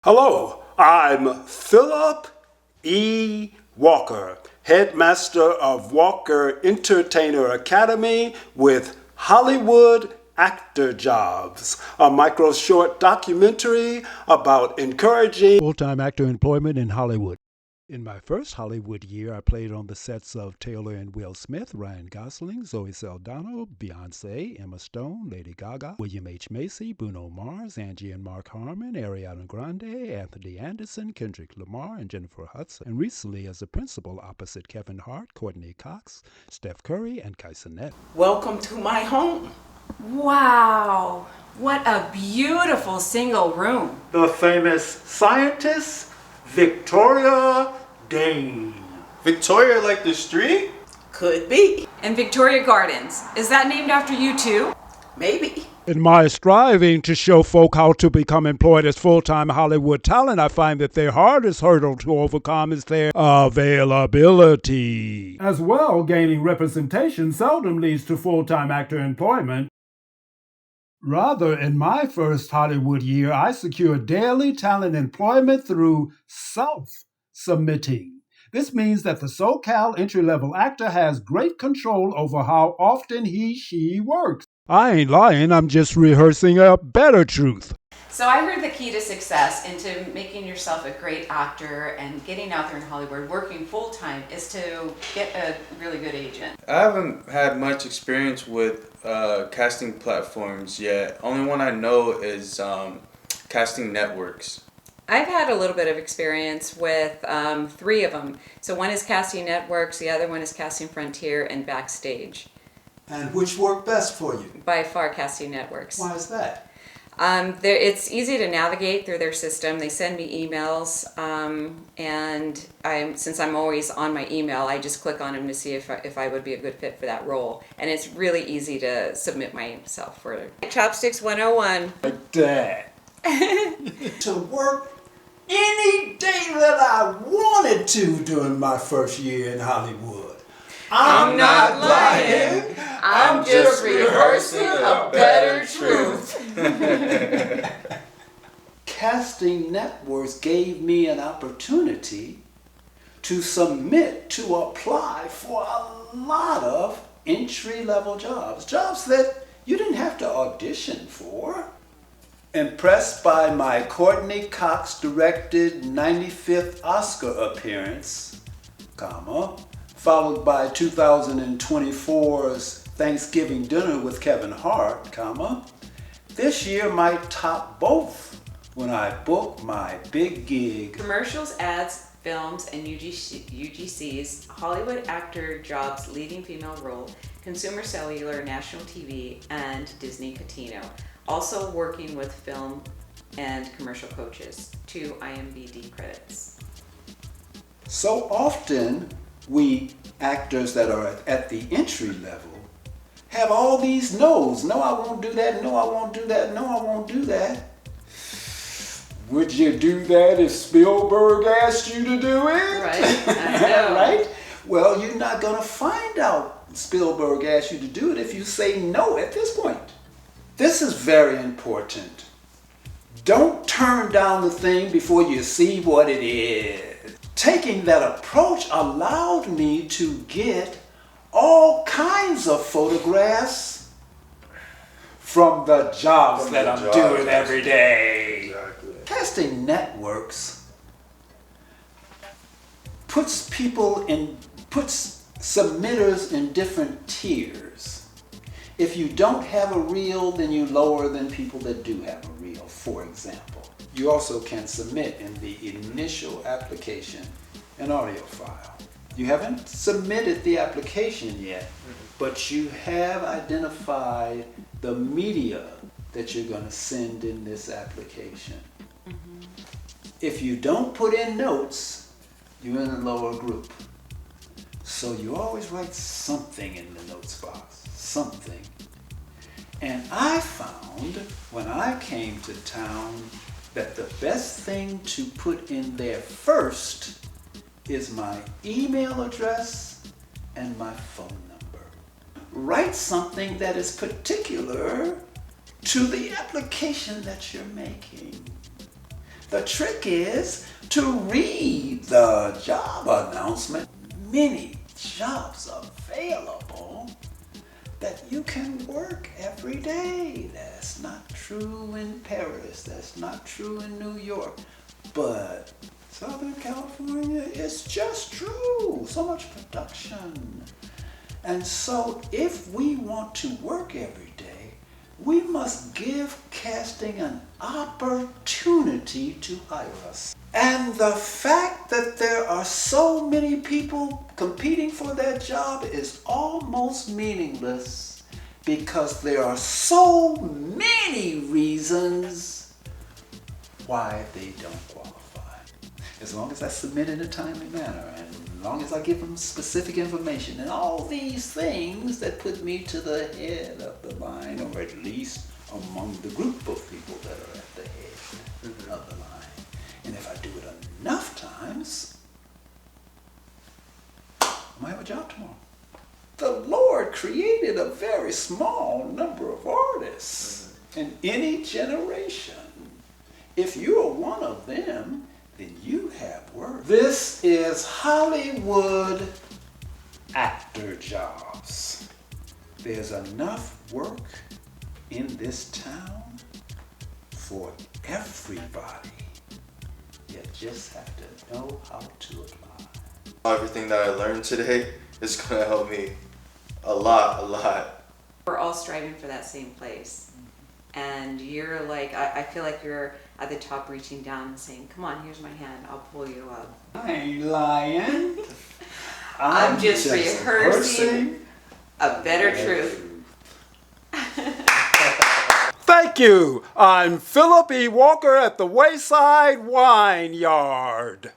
Hello, I'm Philip E. Walker, headmaster of Walker Entertainer Academy with Hollywood Actor Jobs, a micro short documentary about encouraging full-time actor employment in Hollywood. In my first Hollywood year, I played on the sets of Taylor and Will Smith, Ryan Gosling, Zoe Saldana, Beyonce, Emma Stone, Lady Gaga, William H. Macy, Bruno Mars, Angie and Mark Harmon, Ariana Grande, Anthony Anderson, Kendrick Lamar, and Jennifer Hudson, and recently as a principal opposite Kevin Hart, Courtney Cox, Steph Curry, and Kai Cenat. Welcome to my home. Wow, what a beautiful single room. The famous scientist, Victoria Dane. Victoria like the street? Could be. And Victoria Gardens, is that named after you too? Maybe. In my striving to show folk how to become employed as full-time Hollywood talent, I find that their hardest hurdle to overcome is their availability. As well, gaining representation seldom leads to full-time actor employment. Rather, in my first Hollywood year, I secured daily talent employment through self-submitting. This means that the SoCal entry-level actor has great control over how often she works. I ain't lying, I'm just rehearsing a better truth. So I heard the key to success into making yourself a great actor and getting out there in Hollywood, working full-time, is to get a really good agent. I haven't had much experience with casting platforms yet. Only one I know is casting networks. I've had a little bit of experience with 3 of them. So one is Casting Networks, the other one is Casting Frontier, and Backstage. and which work best for you. By far, Casting Networks. Why is that? It's easy to navigate through their system. They send me emails, and since I'm always on my email, I just click on them to see if I would be a good fit for that role. And it's really easy to submit myself for it. Chopsticks 101. Like that. To work any day that I wanted to during my first year in Hollywood. I'm not lying. I'm just rehearsing a better truth. Casting Networks gave me an opportunity to submit to apply for a lot of entry-level jobs that you didn't have to audition for. Impressed by my Courtney Cox directed 95th Oscar appearance, followed by 2024's Thanksgiving dinner with Kevin Hart, this year might top both when I book my big gig. Commercials, ads, films, and UGC's Hollywood Actor Jobs leading female role, Consumer Cellular, National TV, and Disney Catino. Also working with film and commercial coaches, 2 IMBD credits. So often, we actors that are at the entry level have all these no's. No, I won't do that. No, I won't do that. No, I won't do that. Would you do that if Spielberg asked you to do it? Right, I know. Right? Well, you're not going to find out Spielberg asked you to do it if you say no at this point. This is very important. Don't turn down the thing before you see what it is. Taking that approach allowed me to get all kinds of photographs from the jobs that I'm doing every day. Exactly. Casting Networks puts submitters in different tiers. If you don't have a reel, then you lower than people that do have a reel, for example. You also can submit in the initial application an audio file. You haven't submitted the application yet, but you have identified the media that you're going to send in this application. If you don't put in notes, you're in a lower group. So you always write something in the notes box, something. And I found when I came to town that the best thing to put in there first is my email address and my phone number. Write something that is particular to the application that you're making. The trick is to read the job announcement. Many jobs available that you can work every day. That's not true in Paris. That's not true in New York. But Southern California is just true. So much production. And so if we want to work every day, we must give casting an opportunity to hire us. And the fact that there are so many people competing for that job is almost meaningless because there are so many reasons why they don't qualify. As long as I submit in a timely manner and as long as I give them specific information and all these things that put me to the head of the line, or at least among the group of people that are at the head of the line. And if I do it enough times, I might have a job tomorrow. The Lord created a very small number of artists in any generation. If you are one of them, then you have work. This is Hollywood actor jobs. There's enough work in this town for everybody. You just have to know how to apply. Everything that I learned today is going to help me a lot. We're all striving for that same place. And you're like, I feel like you're at the top reaching down and saying, come on, here's my hand, I'll pull you up. I ain't lying. I'm just rehearsing a better truth. Thank you. I'm Philip E. Walker at the Wayside Wine Yard.